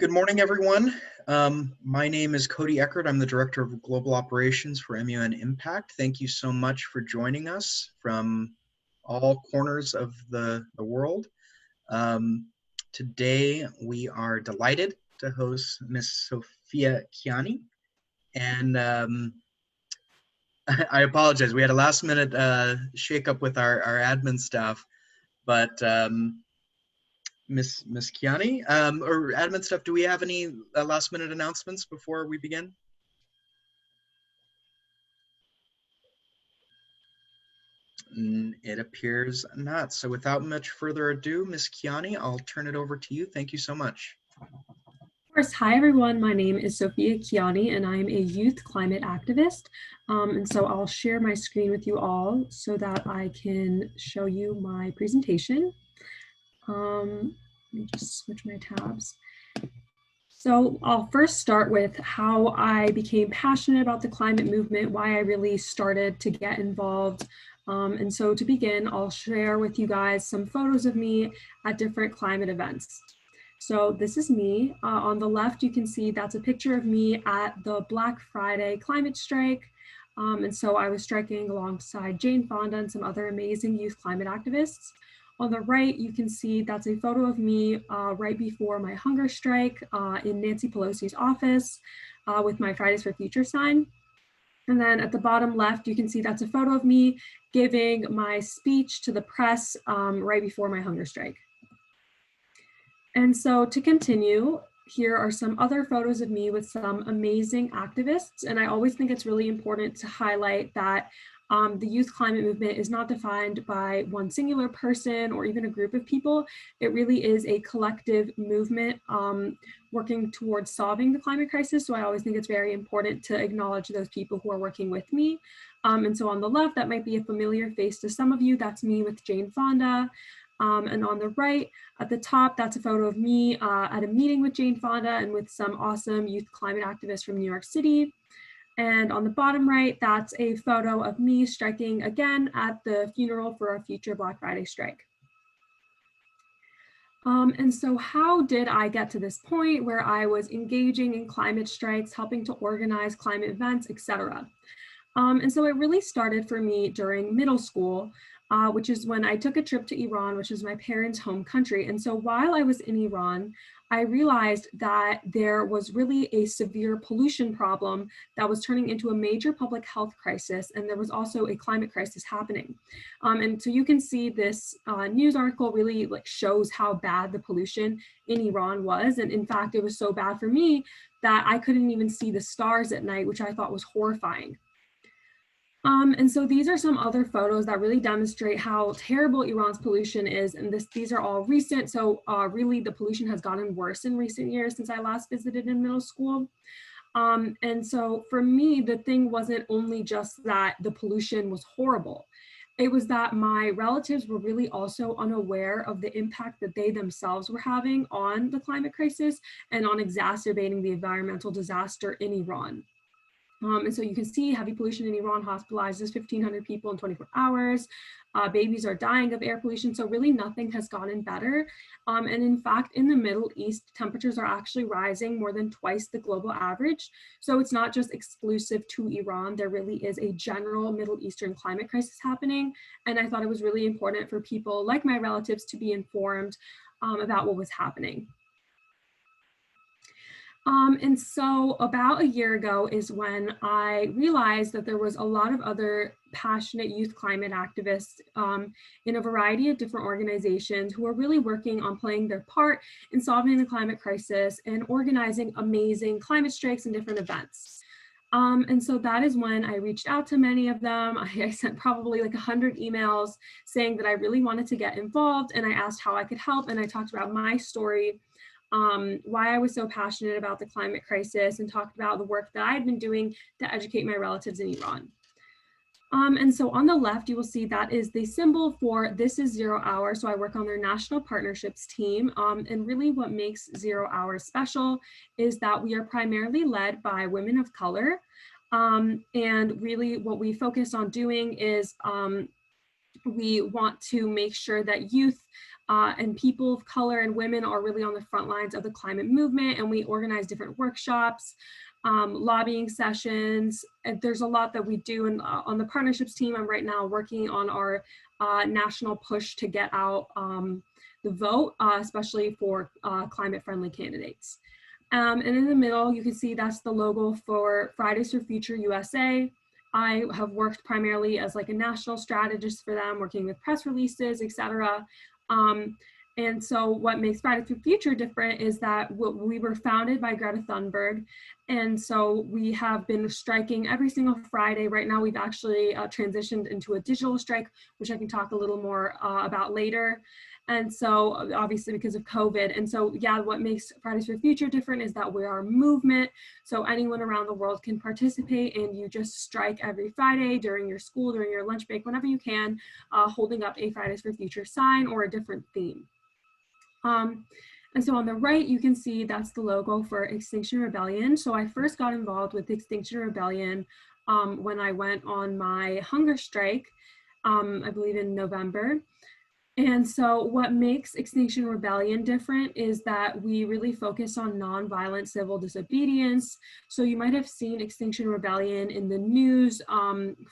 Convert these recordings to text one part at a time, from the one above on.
Good morning, everyone. My name is Cody Eckert. I'm the Director of Global Operations for MUN Impact. Thank you so much for joining us from all corners of the world. Today, we are delighted to host Ms. Sophia Kianni. And I apologize, we had a last minute shakeup with our admin staff, but Miss Kianni, or admin stuff, do we have any last minute announcements before we begin? It appears not. So without much further ado, Miss Kianni, I'll turn it over to you. Thank you so much. Of course. Hi, everyone. My name is Sophia Kianni, and I'm a youth climate activist. And so I'll share my screen with you all so that I can show you my presentation. Let me just switch my tabs. So I'll first start with how I became passionate about the climate movement, why I really started to get involved. And so to begin, I'll share with you guys some photos of me at different climate events. So this is me. On the left, you can see that's a picture of me at the Black Friday climate strike. And so I was striking alongside Jane Fonda and some other amazing youth climate activists. On the right, you can see that's a photo of me right before my hunger strike in Nancy Pelosi's office with my Fridays for Future sign. And then at the bottom left, you can see that's a photo of me giving my speech to the press right before my hunger strike. And so to continue, here are some other photos of me with some amazing activists. And I always think it's really important to highlight that the youth climate movement is not defined by one singular person or even a group of people. It really is a collective movement working towards solving the climate crisis. So I always think it's very important to acknowledge those people who are working with me. And so on the left, that might be a familiar face to some of you. That's me with Jane Fonda. And on the right, at the top, that's a photo of me at a meeting with Jane Fonda and with some awesome youth climate activists from New York City. And on the bottom right, that's a photo of me striking again at the funeral for a future Black Friday strike. And so how did I get to this point where I was engaging in climate strikes, helping to organize climate events, etc.? And so it really started for me during middle school, which is when I took a trip to Iran, which is my parents' home country. And so while I was in Iran, I realized that there was really a severe pollution problem that was turning into a major public health crisis. And there was also a climate crisis happening. And so you can see this news article really shows how bad the pollution in Iran was. And in fact, it was so bad for me that I couldn't even see the stars at night, which I thought was horrifying. And so these are some other photos that really demonstrate how terrible Iran's pollution is. And these are all recent. So really the pollution has gotten worse in recent years since I last visited in middle school. And so for me, the thing wasn't only just that the pollution was horrible. It was that my relatives were really also unaware of the impact that they themselves were having on the climate crisis and on exacerbating the environmental disaster in Iran. And so you can see heavy pollution in Iran hospitalizes 1,500 people in 24 hours. Babies are dying of air pollution. So really nothing has gotten better. And in fact, in the Middle East, temperatures are actually rising more than twice the global average. So it's not just exclusive to Iran. There really is a general Middle Eastern climate crisis happening. And I thought it was really important for people like my relatives to be informed about what was happening. And so about a year ago is when I realized that there was a lot of other passionate youth climate activists in a variety of different organizations who are really working on playing their part in solving the climate crisis and organizing amazing climate strikes and different events. And so that is when I reached out to many of them. I sent probably like 100 emails saying that I really wanted to get involved, and I asked how I could help, and I talked about my story, why I was so passionate about the climate crisis, and talked about the work that I had been doing to educate my relatives in Iran. And so on the left, you will see that is the symbol for This is 0 Hour. So I work on their national partnerships team. And really what makes 0 Hour special is that we are primarily led by women of color. And really what we focus on doing is We want to make sure that youth and people of color and women are really on the front lines of the climate movement, and we organize different workshops, lobbying sessions. And there's a lot that we do. And on the partnerships team, I'm right now working on our national push to get out the vote, especially for climate-friendly candidates. And in the middle, you can see that's the logo for Fridays for Future USA. I have worked primarily as like a national strategist for them, working with press releases, etc. And so what makes Fridays for Future different is that we were founded by Greta Thunberg. And so we have been striking every single Friday. Right now, we've actually transitioned into a digital strike, which I can talk a little more about later. And so obviously because of COVID. And so, yeah, what makes Fridays for Future different is that we are a movement. So anyone around the world can participate, and you just strike every Friday during your school, during your lunch break, whenever you can, holding up a Fridays for Future sign or a different theme. And so on the right, you can see that's the logo for Extinction Rebellion. So I first got involved with Extinction Rebellion when I went on my hunger strike, I believe in November. And so what makes Extinction Rebellion different is that we really focus on nonviolent civil disobedience. So you might have seen Extinction Rebellion in the news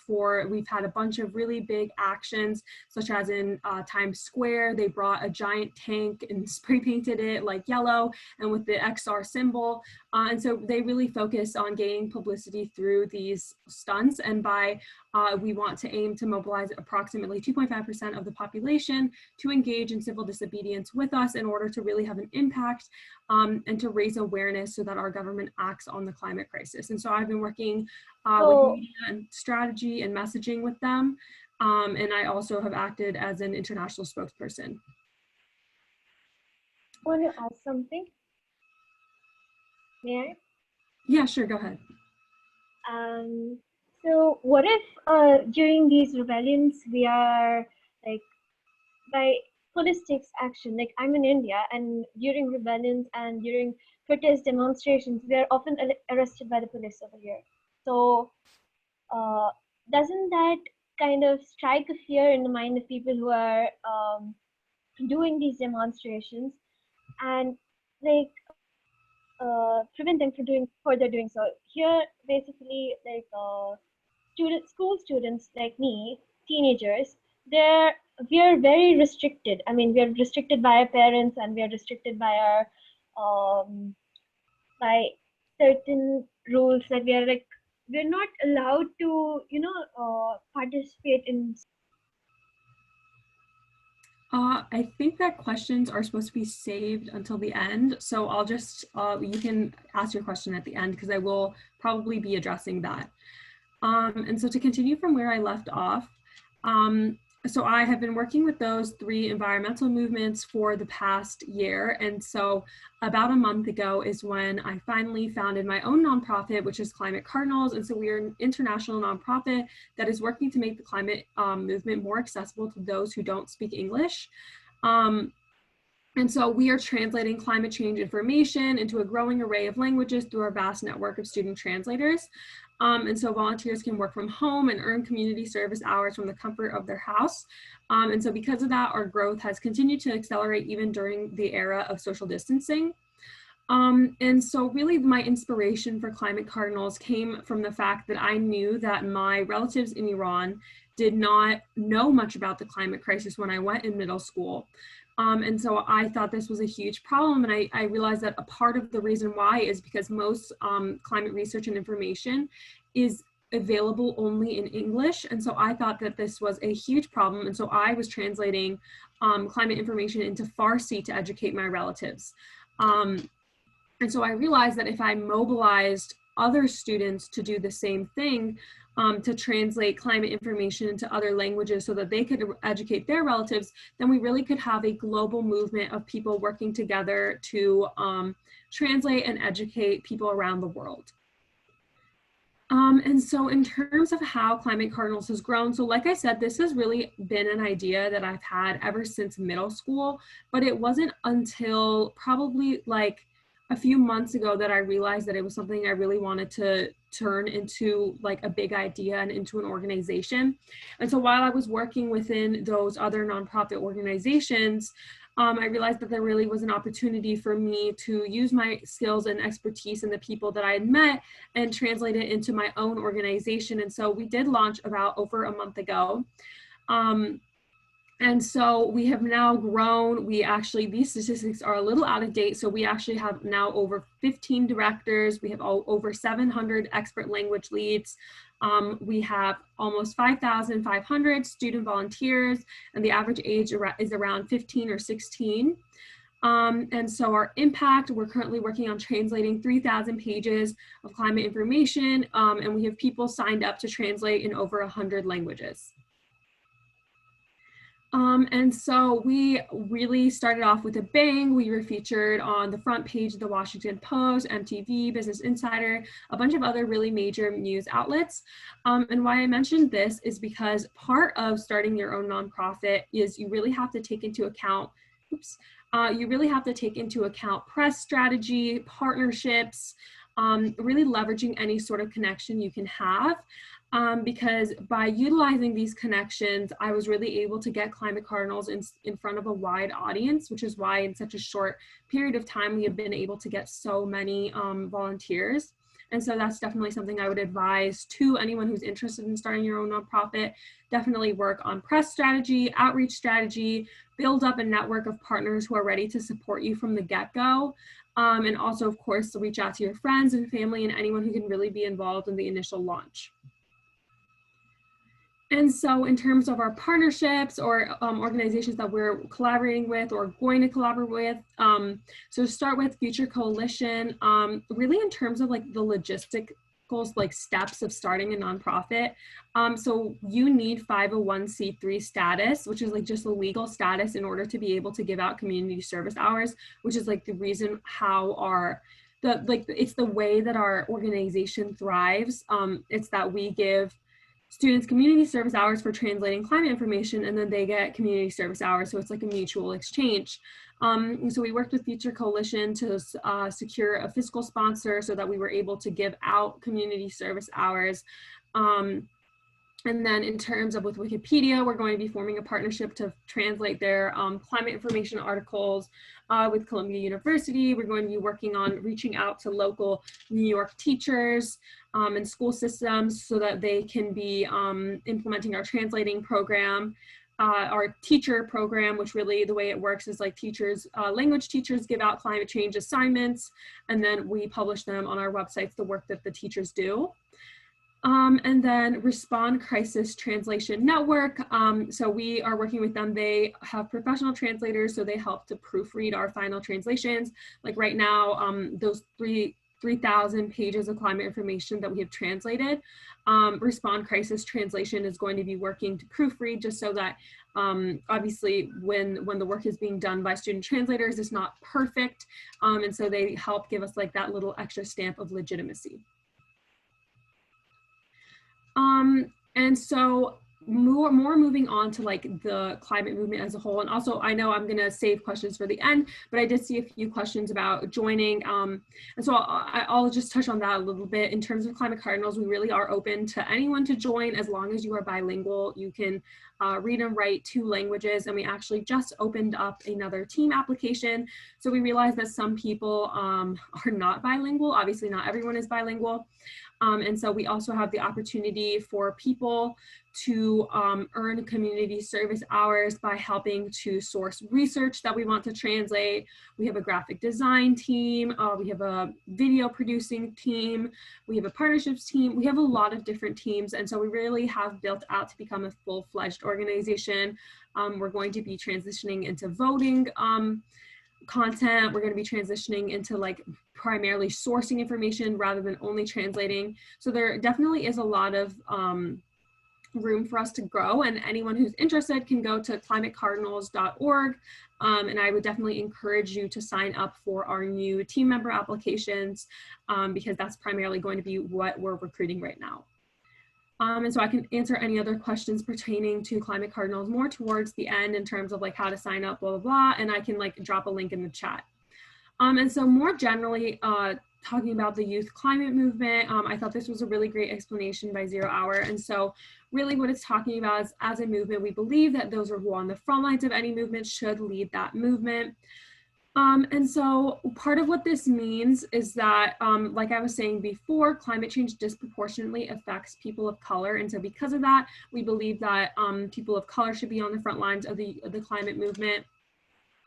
we've had a bunch of really big actions, such as in Times Square. They brought a giant tank and spray painted it like yellow and with the XR symbol. And so they really focus on gaining publicity through these stunts. And by we want to aim to mobilize approximately 2.5% of the population to engage in civil disobedience with us in order to really have an impact and to raise awareness so that our government acts on the climate crisis. And so I've been working with media and strategy and messaging with them. And I also have acted as an international spokesperson. Want to ask something? May I? Yeah, sure, go ahead. So what if during these rebellions we are like by police takes action, like I'm in India, and during rebellions and during protest demonstrations we are often arrested by the police over here. So doesn't that kind of strike a fear in the mind of people who are doing these demonstrations and like prevent them from further doing so? Here basically like school students like me, teenagers, we are very restricted. I mean, we are restricted by our parents, and we are restricted by our by certain rules that we're not allowed to participate in. I think that questions are supposed to be saved until the end. So I'll just, you can ask your question at the end because I will probably be addressing that. And so to continue from where I left off, so I have been working with those 3 environmental movements for the past year. And so about a month ago is when I finally founded my own nonprofit, which is Climate Cardinals. And so we are an international nonprofit that is working to make the climate movement more accessible to those who don't speak English. And so we are translating climate change information into a growing array of languages through our vast network of student translators. And so volunteers can work from home and earn community service hours from the comfort of their house. And so because of that, our growth has continued to accelerate even during the era of social distancing. And so really my inspiration for Climate Cardinals came from the fact that I knew that my relatives in Iran did not know much about the climate crisis when I went in middle school. And so I thought this was a huge problem. And I realized that a part of the reason why is because most climate research and information is available only in English. And so I thought that this was a huge problem. And so I was translating climate information into Farsi to educate my relatives. And so I realized that if I mobilized other students to do the same thing, to translate climate information into other languages so that they could educate their relatives, then we really could have a global movement of people working together to translate and educate people around the world. And so in terms of how Climate Cardinals has grown, so like I said, this has really been an idea that I've had ever since middle school, but it wasn't until probably like a few months ago that I realized that it was something I really wanted to turn into like a big idea and into an organization. And so while I was working within those other nonprofit organizations, I realized that there really was an opportunity for me to use my skills and expertise and the people that I had met and translate it into my own organization. And so we did launch about over a month ago. And so we have now grown. These statistics are a little out of date. So we actually have now over 15 directors. We have over 700 expert language leads. We have almost 5,500 student volunteers, and the average age is around 15 or 16. And so our impact, we're currently working on translating 3,000 pages of climate information, and we have people signed up to translate in over 100 languages. And so we really started off with a bang. We were featured on the front page of the Washington Post, MTV, Business Insider, a bunch of other really major news outlets. And why I mentioned this is because part of starting your own nonprofit is you really have to take into account, press strategy, partnerships, really leveraging any sort of connection you can have. Because by utilizing these connections, I was really able to get Climate Cardinals in front of a wide audience, which is why in such a short period of time, we have been able to get so many volunteers. And so that's definitely something I would advise to anyone who's interested in starting your own nonprofit. Definitely work on press strategy, outreach strategy, build up a network of partners who are ready to support you from the get-go. And also, of course, reach out to your friends and family and anyone who can really be involved in the initial launch. And so in terms of our partnerships or organizations that we're collaborating with or going to collaborate with, so start with Future Coalition, really in terms of like the logisticals, like steps of starting a nonprofit. So you need 501c3 status, which is like just a legal status in order to be able to give out community service hours, which is like the reason how it's the way that our organization thrives. It's that we give students community service hours for translating climate information, and then they get community service hours. So it's like a mutual exchange. So we worked with Future Coalition to secure a fiscal sponsor so that we were able to give out community service hours. And then in terms of with Wikipedia, we're going to be forming a partnership to translate their climate information articles with Columbia University. We're going to be working on reaching out to local New York teachers and school systems so that they can be implementing our translating program, our teacher program, which really the way it works is like teachers, language teachers give out climate change assignments, and then we publish them on our websites, the work that the teachers do. And then Respond Crisis Translation Network. So we are working with them. They have professional translators, so they help to proofread our final translations. Like right now, those 3,000 pages of climate information that we have translated, Respond Crisis Translation is going to be working to proofread just so that obviously when the work is being done by student translators, it's not perfect. And so they help give us like that little extra stamp of legitimacy. And so more moving on to like the climate movement as a whole. And also I know I'm going to save questions for the end, but I did see a few questions about joining. And so I'll just touch on that a little bit. In terms of Climate Cardinals, we really are open to anyone to join as long as you are bilingual. You can read and write 2 languages, and we actually just opened up another team application. So we realized that some people are not bilingual. Obviously not everyone is bilingual. And so we also have the opportunity for people to earn community service hours by helping to source research that we want to translate. We have a graphic design team, we have a video producing team, we have a partnerships team, we have a lot of different teams. And so we really have built out to become a full-fledged organization. We're going to be transitioning into voting content. We're going to be transitioning into like primarily sourcing information rather than only translating. So there definitely is a lot of room for us to grow, and anyone who's interested can go to climatecardinals.org. And I would definitely encourage you to sign up for our new team member applications because that's primarily going to be what we're recruiting right now. And so I can answer any other questions pertaining to Climate Cardinals more towards the end in terms of like how to sign up, blah, blah, blah, and I can like drop a link in the chat. And so more generally, talking about the youth climate movement. I thought this was a really great explanation by Zero Hour. And so really what it's talking about is, as a movement, we believe that those who are on the front lines of any movement should lead that movement. And so part of what this means is that, like I was saying before, climate change disproportionately affects people of color. And so because of that, we believe that people of color should be on the front lines of the climate movement.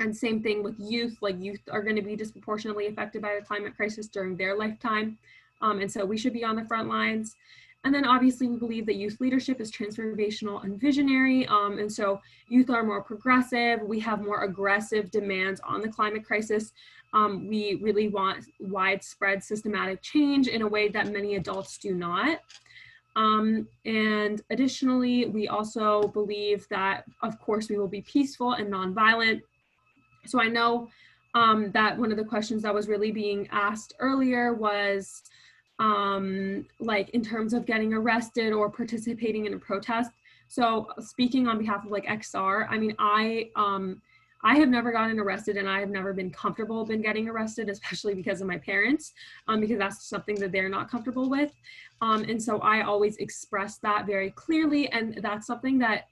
And same thing with youth, like youth are going to be disproportionately affected by the climate crisis during their lifetime. And so we should be on the front lines. And then obviously we believe that youth leadership is transformational and visionary. And so youth are more progressive. We have more aggressive demands on the climate crisis. We really want widespread systematic change in a way that many adults do not. And additionally, we also believe that, of course, we will be peaceful and nonviolent. So I know that one of the questions that was really being asked earlier was, like in terms of getting arrested or participating in a protest. So speaking on behalf of like XR, I mean, I have never gotten arrested, and I have never been comfortable in getting arrested, especially because of my parents, because that's something that they're not comfortable with. And so I always express that very clearly, and that's something that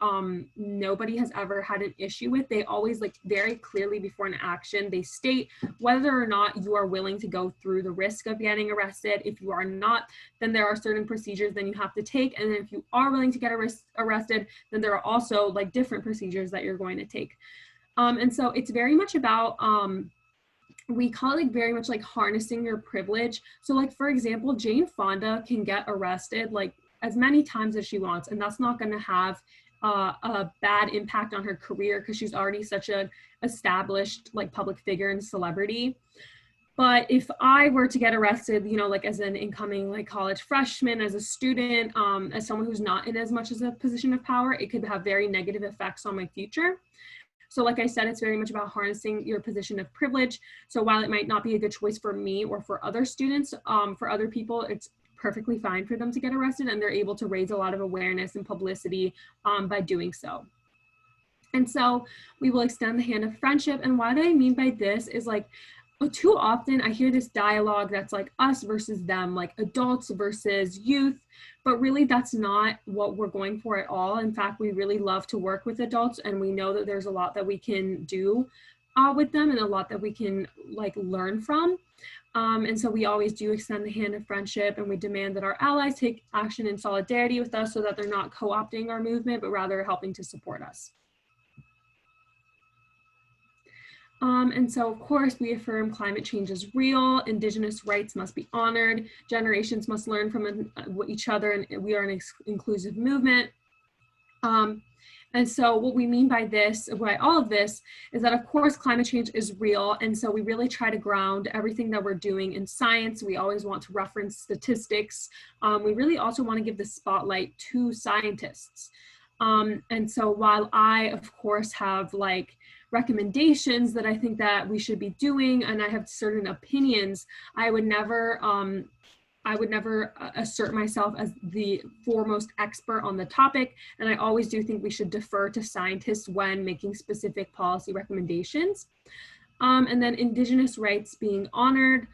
nobody has ever had an issue with. They always, like, very clearly before an action, they state whether or not you are willing to go through the risk of getting arrested. If you are not, then there are certain procedures then you have to take, and then if you are willing to get arrested, then there are also like different procedures that you're going to take. And so it's very much about, we call it very much like harnessing your privilege. So like, for example, Jane Fonda can get arrested like as many times as she wants, and that's not going to have a bad impact on her career because she's already such an established like public figure and celebrity. But if I were to get arrested, you know, like as an incoming like college freshman, as a student, as someone who's not in as much as a position of power, it could have very negative effects on my future. So like I said, it's very much about harnessing your position of privilege. So while it might not be a good choice for me or for other students, for other people, it's perfectly fine for them to get arrested, and they're able to raise a lot of awareness and publicity by doing so. And so we will extend the hand of friendship. And what I mean by this is like, too often I hear this dialogue that's like us versus them, like adults versus youth, but really that's not what we're going for at all. In fact, we really love to work with adults, and we know that there's a lot that we can do with them and a lot that we can like learn from. And so we always do extend the hand of friendship, and we demand that our allies take action in solidarity with us so that they're not co-opting our movement, but rather helping to support us. And so, of course, we affirm climate change is real, Indigenous rights must be honored, generations must learn from each other, and we are an inclusive movement. And so what we mean by this, by all of this, is that, of course, climate change is real, and so we really try to ground everything that we're doing in science. We always want to reference statistics. We really also want to give the spotlight to scientists. And so while I, of course, have like recommendations that I think that we should be doing, and I have certain opinions, I would never assert myself as the foremost expert on the topic. And I always do think we should defer to scientists when making specific policy recommendations. And then Indigenous rights being honored.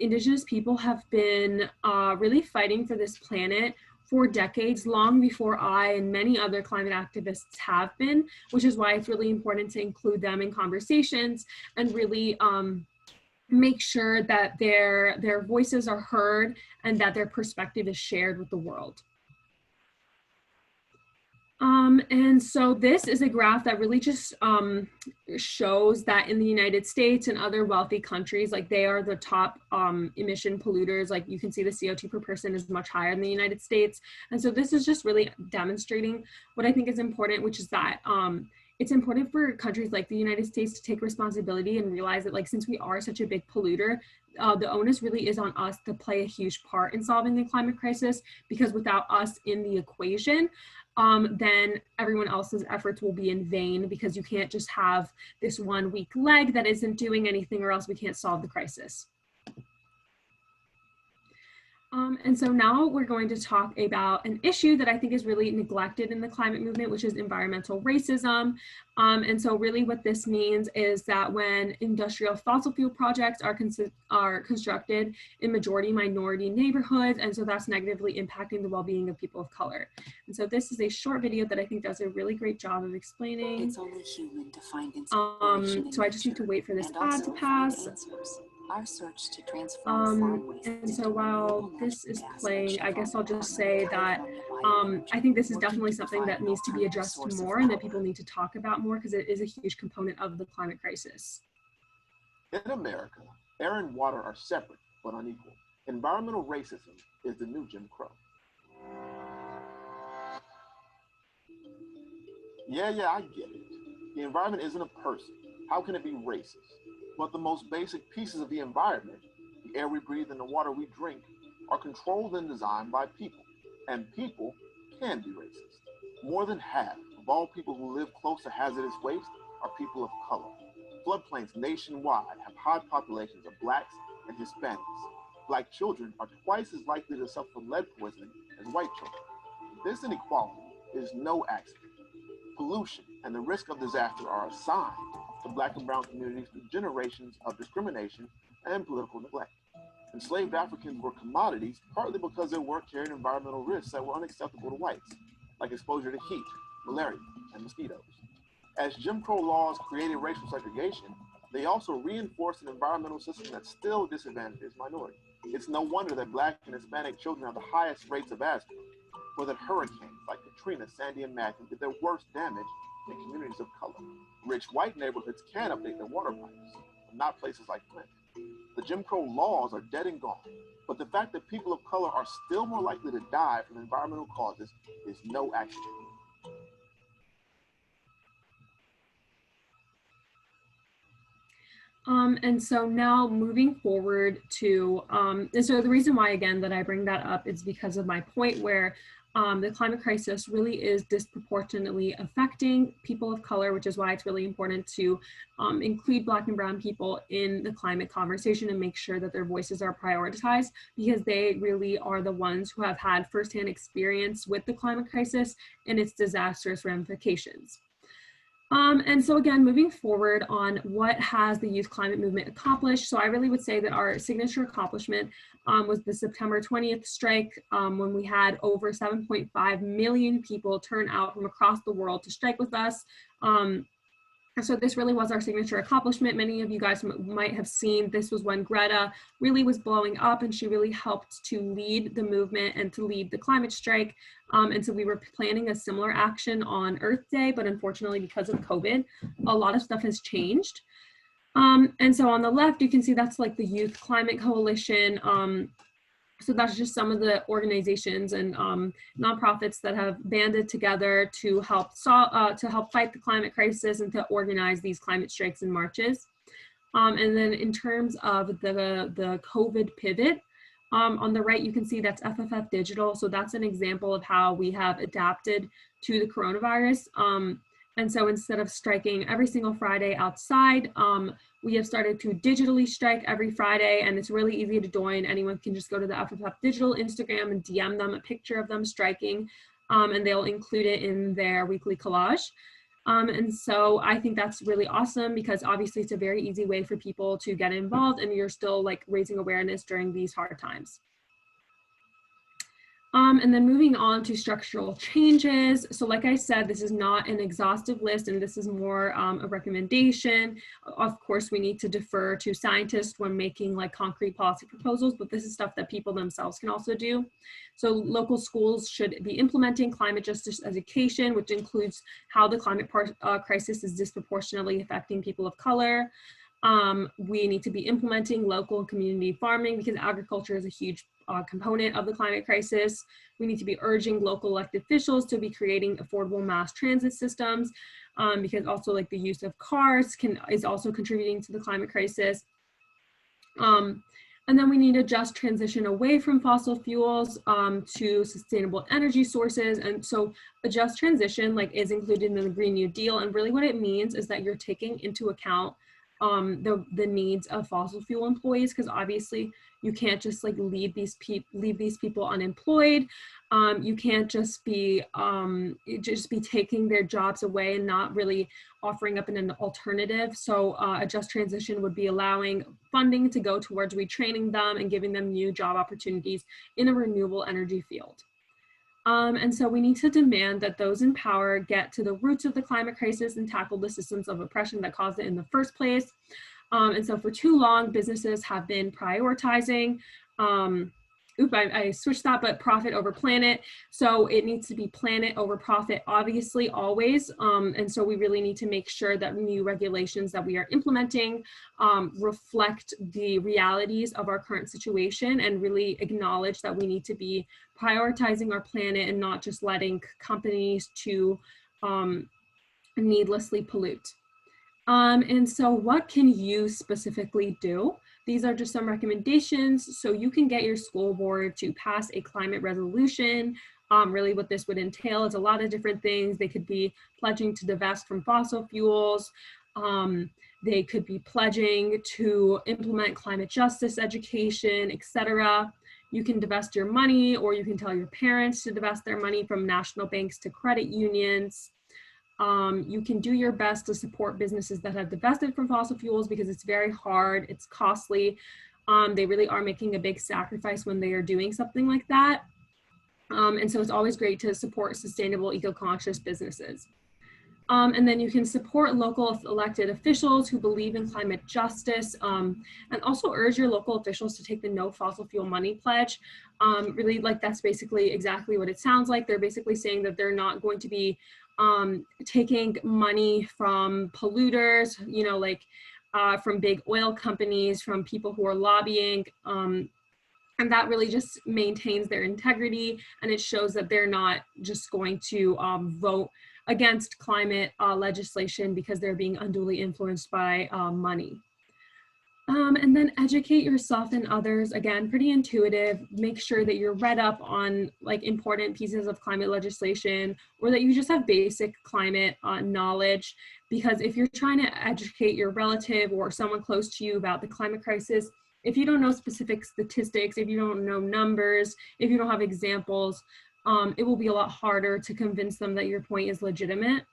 Indigenous people have been really fighting for this planet for decades, long before I and many other climate activists have been, which is why it's really important to include them in conversations and really make sure that their voices are heard and that their perspective is shared with the world. And so this is a graph that really just shows that in the United States and other wealthy countries, like they are the top emission polluters. Like you can see the CO2 per person is much higher in the United States. And so this is just really demonstrating what I think is important, which is that it's important for countries like the United States to take responsibility and realize that, like, since we are such a big polluter, the onus really is on us to play a huge part in solving the climate crisis, because without us in the equation, then everyone else's efforts will be in vain, because you can't just have this one weak leg that isn't doing anything, or else we can't solve the crisis. And so now we're going to talk about an issue that I think is really neglected in the climate movement, which is environmental racism. And so really what this means is that when industrial fossil fuel projects are constructed in majority minority neighborhoods, and so that's negatively impacting the well-being of people of color. And so this is a short video that I think does a really great job of explaining. It's only human to find inspiration so I just need to wait for this ad to pass. Our search to transform and so while this is playing, I guess I'll just say that I think this is definitely something that needs to be addressed more and that people need to talk about more because it is a huge component of the climate crisis. In America, air and water are separate but unequal. Environmental racism is the new Jim Crow. Yeah, I get it. The environment isn't a person. How can it be racist? But the most basic pieces of the environment, the air we breathe and the water we drink, are controlled and designed by people. And people can be racist. More than half of all people who live close to hazardous waste are people of color. Floodplains nationwide have high populations of Blacks and Hispanics. Black children are twice as likely to suffer from lead poisoning as white children. This inequality is no accident. Pollution and the risk of disaster are a sign to Black and brown communities through generations of discrimination and political neglect. Enslaved Africans were commodities partly because their work carried environmental risks that were unacceptable to whites, like exposure to heat, malaria, and mosquitoes. As Jim Crow laws created racial segregation, they also reinforced an environmental system that still disadvantages minorities. It's no wonder that Black and Hispanic children have the highest rates of asthma, or that hurricanes like Katrina, Sandy, and Matthew did their worst damage in communities of color. Rich white neighborhoods can update their water pipes, but not places like Flint. The Jim Crow laws are dead and gone, but the fact that people of color are still more likely to die from environmental causes is no accident. And so now moving forward to, and so the reason why, again, that I bring that up is because of my point where the climate crisis really is disproportionately affecting people of color, which is why it's really important to include Black and brown people in the climate conversation and make sure that their voices are prioritized, because they really are the ones who have had firsthand experience with the climate crisis and its disastrous ramifications. And so again, moving forward on what has the youth climate movement accomplished. So I really would say that our signature accomplishment was the September 20th strike, when we had over 7.5 million people turn out from across the world to strike with us. So this really was our signature accomplishment. Many of you guys might have seen this was when Greta really was blowing up, and she really helped to lead the movement and to lead the climate strike. And so we were planning a similar action on Earth Day, but unfortunately because of COVID, a lot of stuff has changed. And so on the left, you can see that's like the Youth Climate Coalition. So that's just some of the organizations and nonprofits that have banded together to help fight the climate crisis and to organize these climate strikes and marches. And then in terms of the COVID pivot, on the right, you can see that's FFF Digital. So that's an example of how we have adapted to the coronavirus. And so instead of striking every single Friday outside, we have started to digitally strike every Friday, and it's really easy to join. Anyone can just go to the FFF Digital Instagram and DM them a picture of them striking, and they'll include it in their weekly collage. And so I think that's really awesome, because obviously it's a very easy way for people to get involved, and you're still like raising awareness during these hard times. And then moving on to structural changes. So like I said, this is not an exhaustive list, and this is more a recommendation. Of course, we need to defer to scientists when making like concrete policy proposals, but this is stuff that people themselves can also do. So local schools should be implementing climate justice education, which includes how the climate crisis is disproportionately affecting people of color. We need to be implementing local and community farming, because agriculture is a huge component of the climate crisis. We need to be urging local elected officials to be creating affordable mass transit systems, because also like the use of cars is also contributing to the climate crisis. And then we need to just transition away from fossil fuels to sustainable energy sources. And so a just transition is included in the Green New Deal. And really what it means is that you're taking into account the needs of fossil fuel employees, because obviously, You can't just like leave these people unemployed. You can't just be taking their jobs away and not really offering up an alternative. So a just transition would be allowing funding to go towards retraining them and giving them new job opportunities in a renewable energy field. And so we need to demand that those in power get to the roots of the climate crisis and tackle the systems of oppression that caused it in the first place. And so for too long, businesses have been prioritizing, I switched that, but profit over planet. So it needs to be planet over profit, obviously, always. And so we really need to make sure that new regulations that we are implementing reflect the realities of our current situation and really acknowledge that we need to be prioritizing our planet and not just letting companies to needlessly pollute. And so what can you specifically do? These are just some recommendations. So you can get your school board to pass a climate resolution. Really what this would entail is a lot of different things. They could be pledging to divest from fossil fuels. They could be pledging to implement climate justice education, etc. You can divest your money, or you can tell your parents to divest their money from national banks to credit unions. You can do your best to support businesses that have divested from fossil fuels because it's very hard, it's costly. They really are making a big sacrifice when they are doing something like that. And so it's always great to support sustainable, eco-conscious businesses. And then you can support local elected officials who believe in climate justice, and also urge your local officials to take the no fossil fuel money pledge. Really, like, that's basically exactly what it sounds like. They're basically saying that they're not going to be taking money from polluters, you know, like from big oil companies, from people who are lobbying. And that really just maintains their integrity, and it shows that they're not just going to vote against climate legislation because they're being unduly influenced by money. And then educate yourself and others. Again, pretty intuitive. Make sure that you're read up on like important pieces of climate legislation, or that you just have basic climate knowledge. Because if you're trying to educate your relative or someone close to you about the climate crisis, if you don't know specific statistics, if you don't know numbers, if you don't have examples, it will be a lot harder to convince them that your point is legitimate.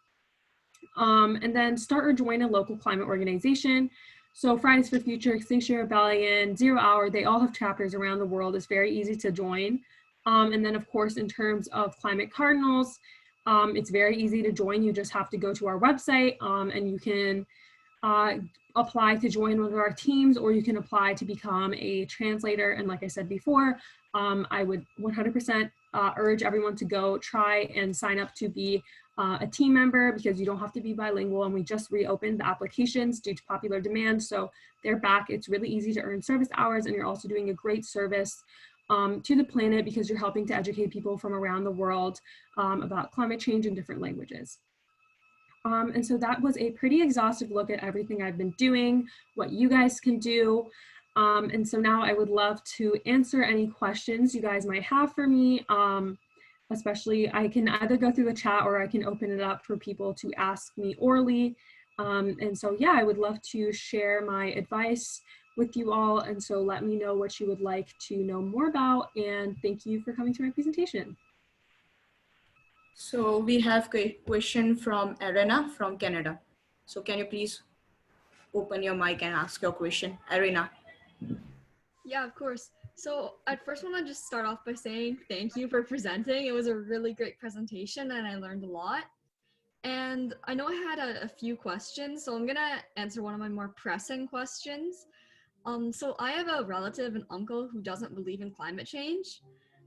And then start or join a local climate organization. So Fridays for Future, Extinction Rebellion, Zero Hour, they all have chapters around the world. It's very easy to join. And then of course, in terms of Climate Cardinals, it's very easy to join. You just have to go to our website and you can apply to join one of our teams, or you can apply to become a translator. And like I said before, I would 100% urge everyone to go try and sign up to be a team member, because you don't have to be bilingual, and we just reopened the applications due to popular demand. So they're back. It's really easy to earn service hours, and you're also doing a great service to the planet, because you're helping to educate people from around the world about climate change in different languages. And so that was a pretty exhaustive look at everything I've been doing, what you guys can do. And so now I would love to answer any questions you guys might have for me. Especially, I can either go through the chat or I can open it up for people to ask me orally. And so, yeah, I would love to share my advice with you all. And so let me know what you would like to know more about. And thank you for coming to my presentation. So we have a question from Arena from Canada. So can you please open your mic and ask your question, Arena? Yeah, of course. So I'd first want to just start off by saying thank you for presenting. It was a really great presentation and I learned a lot. And I know I had a few questions, so I'm gonna answer one of my more pressing questions. So I have a relative, an uncle, who doesn't believe in climate change.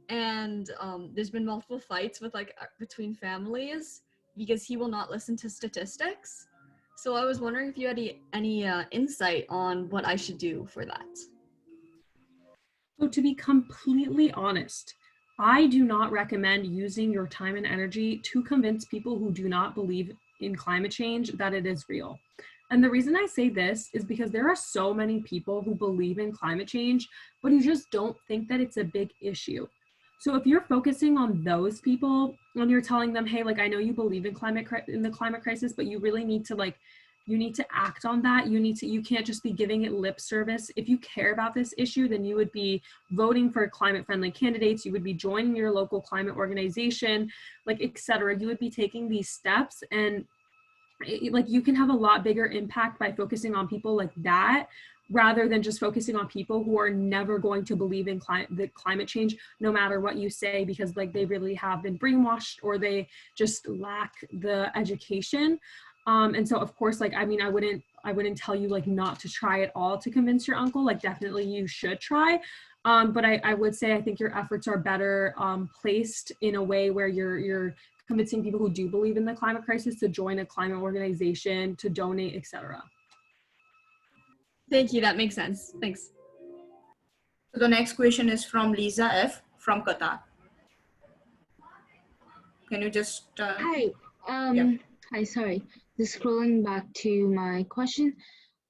And there's been multiple fights with between families because he will not listen to statistics. So I was wondering if you had any insight on what I should do for that. So to be completely honest, I do not recommend using your time and energy to convince people who do not believe in climate change that it is real. And the reason I say this is because there are so many people who believe in climate change, but who just don't think that it's a big issue. So if you're focusing on those people and you're telling them, hey, like, I know you believe in the climate crisis, but you really need to you need to act on that. You can't just be giving it lip service. If you care about this issue, then you would be voting for climate friendly candidates. You would be joining your local climate organization, like, etc. You would be taking these steps, and like, you can have a lot bigger impact by focusing on people like that, rather than just focusing on people who are never going to believe in climate change, no matter what you say, because like they really have been brainwashed, or they just lack the education. And so of course, like, I mean, I wouldn't tell you like not to try at all to convince your uncle. Like, definitely you should try. But I would say I think your efforts are better placed in a way where you're convincing people who do believe in the climate crisis to join a climate organization, to donate, etc. Thank you. That makes sense. Thanks. So the next question is from Lisa F. from Qatar. Can you just... Hi. Yeah. Hi, sorry. Just scrolling back to my question.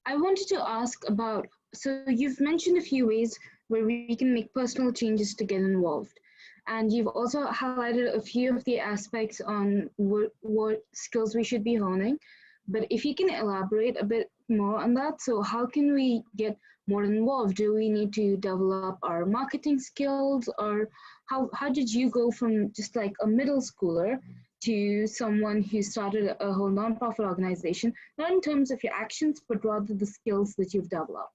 I wanted to ask about, so you've mentioned a few ways where we can make personal changes to get involved. And you've also highlighted a few of the aspects on what skills we should be honing. But if you can elaborate a bit more on that, so how can we get more involved? Do we need to develop our marketing skills, or how did you go from just like a middle schooler to someone who started a whole nonprofit organization, not in terms of your actions, but rather the skills that you've developed?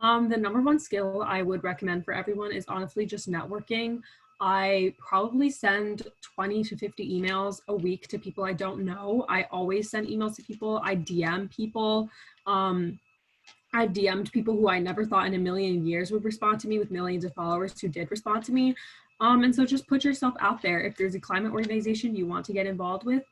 The number one skill I would recommend for everyone is honestly just networking. I probably send 20 to 50 emails a week to people I don't know. I always send emails to people. I DM people. I've DM'd people who I never thought in a million years would respond to me, with millions of followers who did respond to me. And so just put yourself out there. If there's a climate organization you want to get involved with,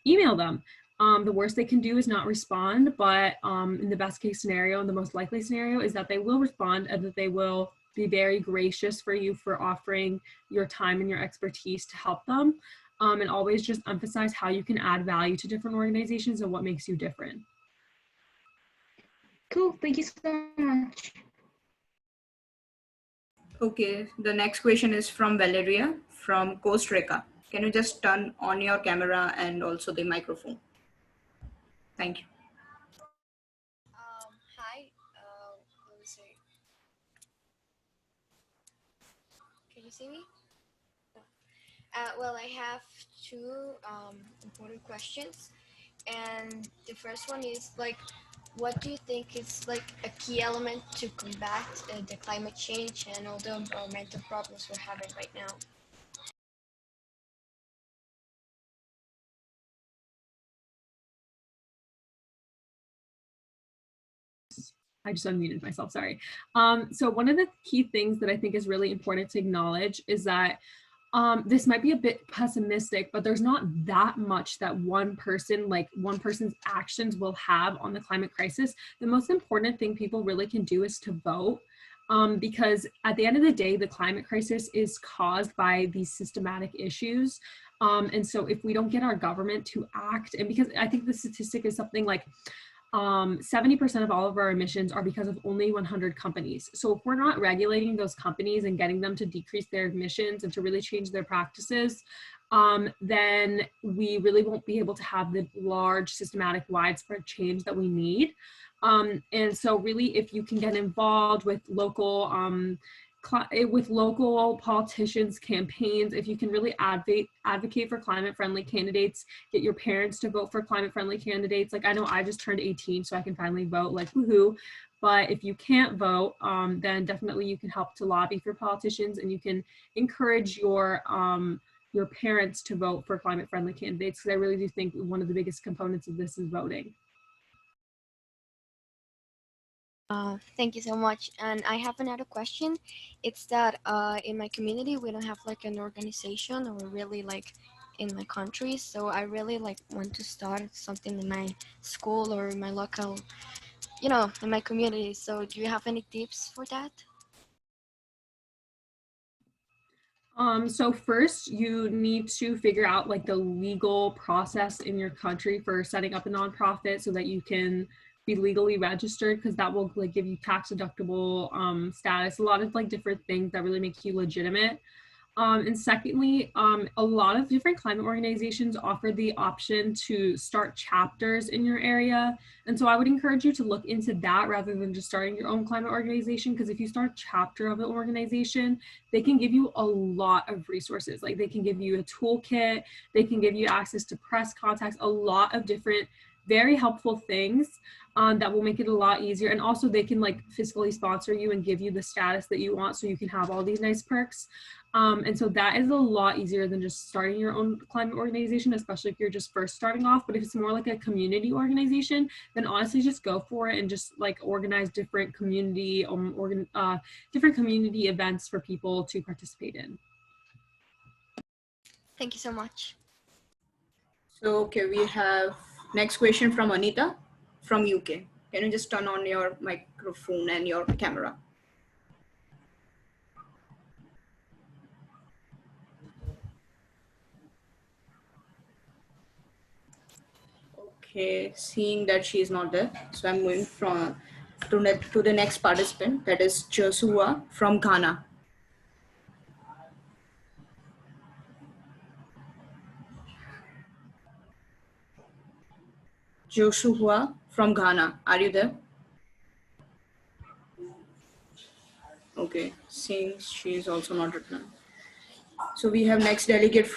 email them. The worst they can do is not respond, but in the best case scenario, and the most likely scenario, is that they will respond, and that they will be very gracious for you for offering your time and your expertise to help them. And always just emphasize how you can add value to different organizations and what makes you different. Cool, thank you so much. Okay, the next question is from Valeria from Costa Rica. Can you just turn on your camera and also the microphone? Thank you. Hi, let me see. Can you see me? Well, I have two important questions. And the first one is like, what do you think is like a key element to combat the climate change and all the environmental problems we're having right now? I just unmuted myself, sorry. So one of the key things that I think is really important to acknowledge is that this might be a bit pessimistic, but there's not that much that one person's actions will have on the climate crisis. The most important thing people really can do is to vote. Because at the end of the day, the climate crisis is caused by these systematic issues. And so if we don't get our government to act, and because I think the statistic is something like 70% of all of our emissions are because of only 100 companies. So if we're not regulating those companies and getting them to decrease their emissions and to really change their practices, then we really won't be able to have the large, systematic, widespread change that we need. And so really, if you can get involved with local politicians' campaigns, if you can really advocate for climate-friendly candidates, get your parents to vote for climate-friendly candidates. Like, I know I just turned 18, so I can finally vote, like, woohoo. But if you can't vote, then definitely you can help to lobby for politicians, and you can encourage your parents to vote for climate-friendly candidates, because I really do think one of the biggest components of this is voting. Thank you so much. And I have another question. It's that in my community, we don't have like an organization, or really like in my country. So I really like want to start something in my school or in my local, in my community. So do you have any tips for that? So first you need to figure out like the legal process in your country for setting up a nonprofit so that you can be legally registered, because that will like give you tax deductible status, a lot of like different things that really make you legitimate. And secondly, a lot of different climate organizations offer the option to start chapters in your area. And so I would encourage you to look into that rather than just starting your own climate organization, because if you start a chapter of an organization, they can give you a lot of resources. Like they can give you a toolkit, they can give you access to press contacts, a lot of different very helpful things that will make it a lot easier. And also they can like fiscally sponsor you and give you the status that you want so you can have all these nice perks. And so that is a lot easier than just starting your own climate organization, especially if you're just first starting off. But if it's more like a community organization, then honestly just go for it and just like organize different community different community events for people to participate in. Thank you so much. So, okay, we have next question from Anita from UK. Can you just turn on your microphone and your camera? Okay, seeing that she is not there, so I'm moving to the next participant, that is Joshua from Ghana. Joshua from Ghana, are you there? Okay, seeing she is also not written. So we have next delegate,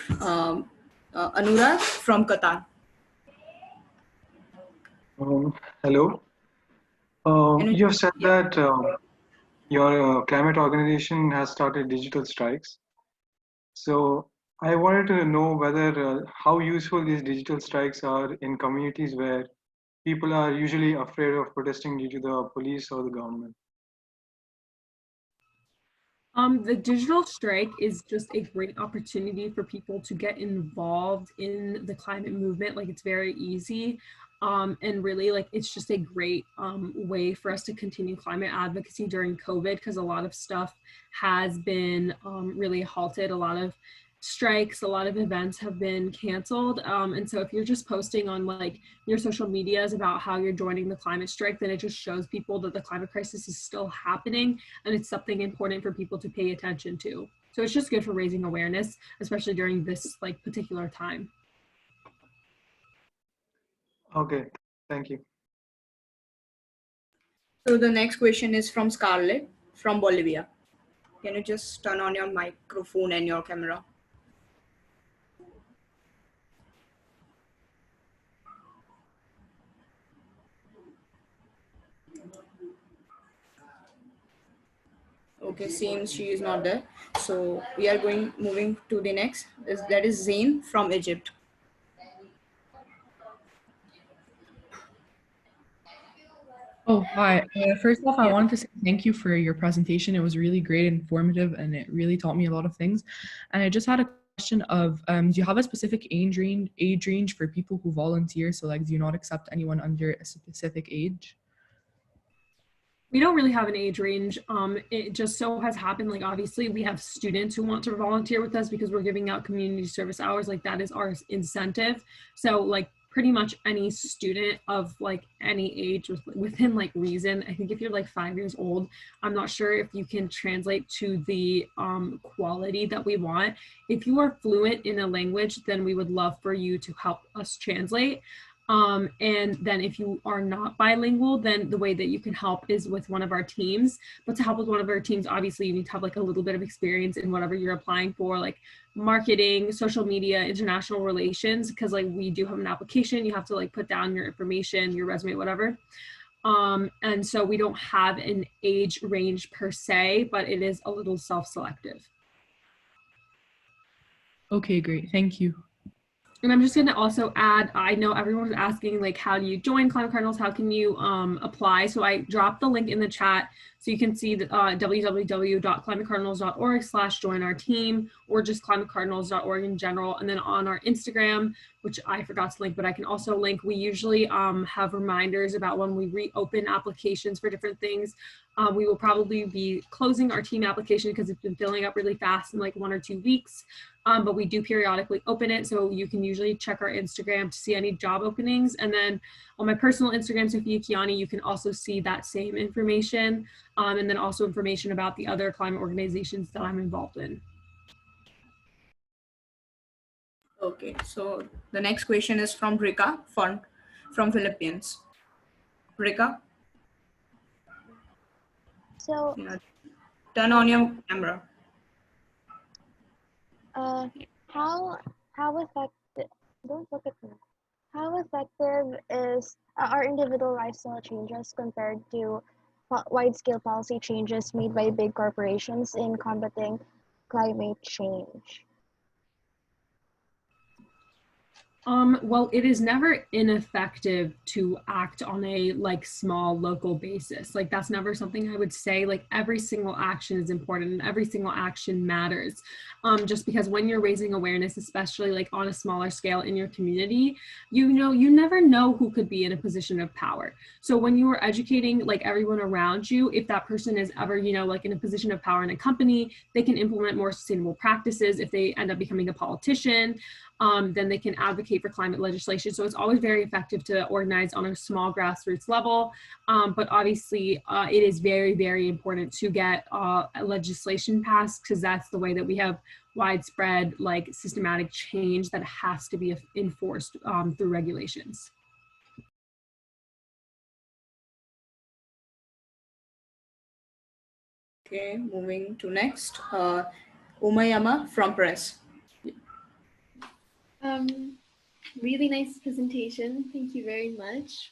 Anurag from Qatar. Hello. You have said that your climate organization has started digital strikes. So I wanted to know whether how useful these digital strikes are in communities where people are usually afraid of protesting due to the police or the government. The digital strike is just a great opportunity for people to get involved in the climate movement. Like it's very easy. And really like it's just a great way for us to continue climate advocacy during COVID, because a lot of stuff has been really halted. A lot of strikes, a lot of events have been canceled. And so if you're just posting on like your social medias about how you're joining the climate strike, then it just shows people that the climate crisis is still happening and it's something important for people to pay attention to. So it's just good for raising awareness, especially during this like particular time. Okay, thank you. So the next question is from Scarlett from Bolivia. Can you just turn on your microphone and your camera? Okay, seems she is not there. So we are moving to the next. That is Zain from Egypt. Oh, hi. First off, I wanted to say thank you for your presentation. It was really great, informative, and it really taught me a lot of things. And I just had a question of, do you have a specific age range for people who volunteer? So like, do you not accept anyone under a specific age? We don't really have an age range. It just so has happened, like obviously we have students who want to volunteer with us because we're giving out community service hours, like that is our incentive. So like pretty much any student of like any age within like reason. I think if you're like 5 years old, I'm not sure if you can translate to the quality that we want. If you are fluent in a language, then we would love for you to help us translate. And then if you are not bilingual, then the way that you can help is with one of our teams. But to help with one of our teams, obviously you need to have like a little bit of experience in whatever you're applying for, like marketing, social media, international relations, because like we do have an application, you have to like put down your information, your resume, whatever. And so we don't have an age range per se, but it is a little self-selective. Okay, great. Thank you. And I'm just going to also add, I know everyone was asking like, how do you join Climate Cardinals? How can you apply? So I dropped the link in the chat so you can see the www.climatecardinals.org/join our team, or just climatecardinals.org in general. And then on our Instagram, which I forgot to link, but I can also link, we usually have reminders about when we reopen applications for different things. We will probably be closing our team application because it's been filling up really fast in like 1 or 2 weeks. But we do periodically open it, so you can usually check our Instagram to see any job openings. And then on my personal Instagram, Sophia Kianni, you can also see that same information, and then also information about the other climate organizations that I'm involved in. Okay, so the next question is from Rika from Philippines. Rika, So, turn on your camera. how effective? Don't look at me. How effective are individual lifestyle changes compared to wide-scale policy changes made by big corporations in combating climate change? Well, it is never ineffective to act on a small local basis. Like that's never something I would say. Like every single action is important and every single action matters. Just because when you're raising awareness, especially like on a smaller scale in your community, you never know who could be in a position of power. So when you are educating like everyone around you, if that person is ever, like in a position of power in a company, they can implement more sustainable practices. If they end up becoming a politician, then they can advocate for climate legislation. So it's always very effective to organize on a small grassroots level. But obviously, it is very, very important to get legislation passed because that's the way that we have widespread, like systematic change that has to be enforced through regulations. Okay, moving to next. Umayama from Press. Really nice presentation. Thank you very much.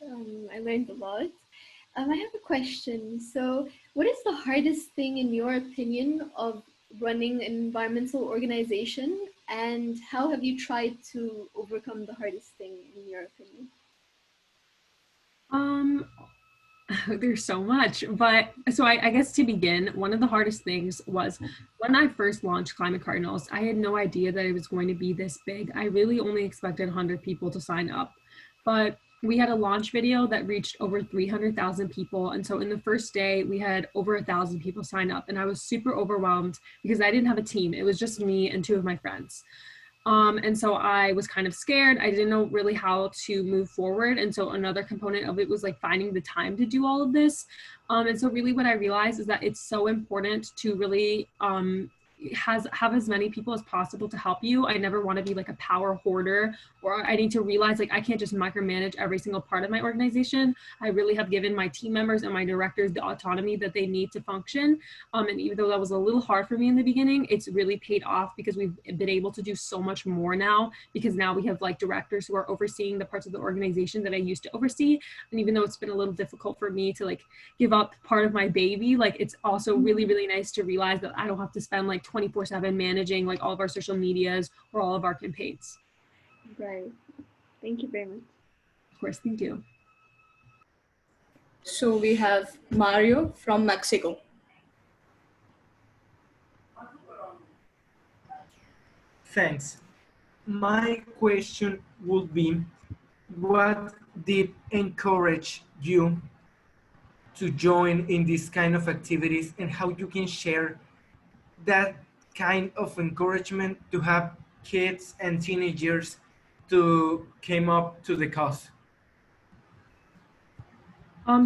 I learned a lot. I have a question. So what is the hardest thing in your opinion of running an environmental organization, and how have you tried to overcome the hardest thing in your opinion? There's so much, but so I guess to begin, one of the hardest things was when I first launched Climate Cardinals, I had no idea that it was going to be this big. I really only expected 100 people to sign up, but we had a launch video that reached over 300,000 people. And so in the first day, we had over 1,000 people sign up, and I was super overwhelmed because I didn't have a team. It was just me and 2 of my friends. And so I was kind of scared. I didn't know really how to move forward. And so another component of it was like finding the time to do all of this. And so really what I realized is that it's so important to really have as many people as possible to help you. I never want to be like a power hoarder, or I need to realize like I can't just micromanage every single part of my organization. I really have given my team members and my directors the autonomy that they need to function. And even though that was a little hard for me in the beginning, it's really paid off because we've been able to do so much more now, because now we have like directors who are overseeing the parts of the organization that I used to oversee. And even though it's been a little difficult for me to like give up part of my baby, like it's also really, really nice to realize that I don't have to spend like 24/7 managing like all of our social medias or all of our campaigns. Right. Thank you very much. Of course, thank you. So we have Mario from Mexico. Thanks. My question would be, what did encourage you to join in this kind of activities, and how you can share that kind of encouragement to have kids and teenagers to come up to the cause?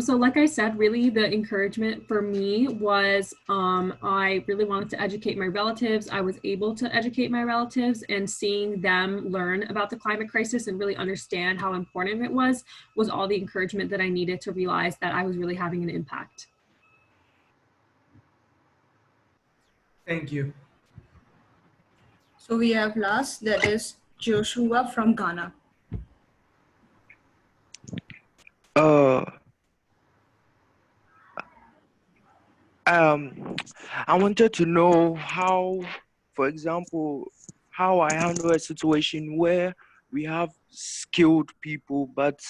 So like I said, really the encouragement for me was I really wanted to educate my relatives. I was able to educate my relatives, and seeing them learn about the climate crisis and really understand how important it was all the encouragement that I needed to realize that I was really having an impact. Thank you. So we have last, that is Joshua from Ghana. I wanted to know how, for example, how I handle a situation where we have skilled people, but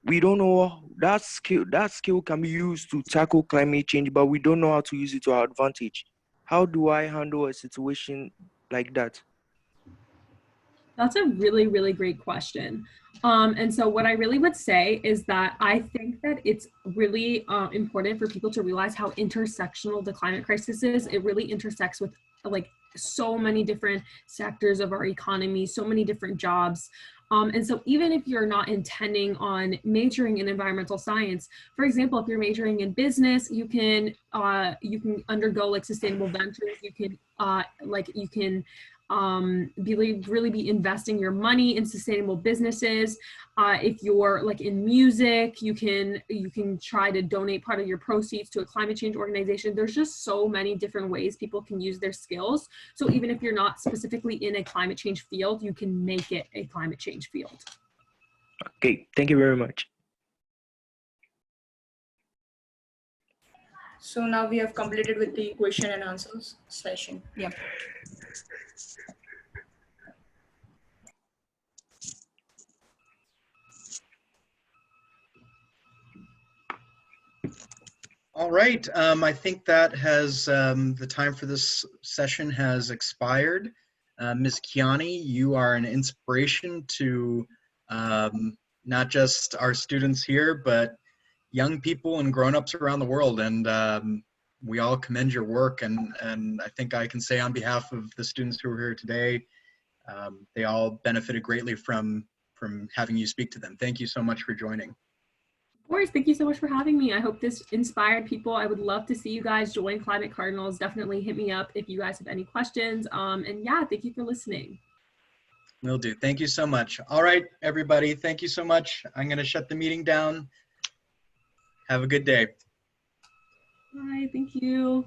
we don't know that skill can be used to tackle climate change, but we don't know how to use it to our advantage. How do I handle a situation like that? That's a really, really great question. And so what I really would say is that I think that it's really important for people to realize how intersectional the climate crisis is. It really intersects with like so many different sectors of our economy, so many different jobs. And so even if you're not intending on majoring in environmental science, for example, if you're majoring in business, you can undergo like sustainable ventures. You can really be investing your money in sustainable businesses. If you're like in music, you can try to donate part of your proceeds to a climate change organization. There's just so many different ways people can use their skills. So even if you're not specifically in a climate change field, you can make it a climate change field. Okay, thank you very much. So now we have completed with the question and answers session. Yep. All right, I think that has, the time for this session has expired. Ms. Kianni, you are an inspiration to not just our students here, but young people and grown-ups around the world. And we all commend your work. And I think I can say on behalf of the students who are here today, they all benefited greatly from having you speak to them. Thank you so much for joining. Of course, thank you so much for having me. I hope this inspired people. I would love to see you guys join Climate Cardinals. Definitely hit me up if you guys have any questions. And yeah, thank you for listening. Will do. Thank you so much. All right, everybody. Thank you so much. I'm going to shut the meeting down. Have a good day. Bye. Thank you.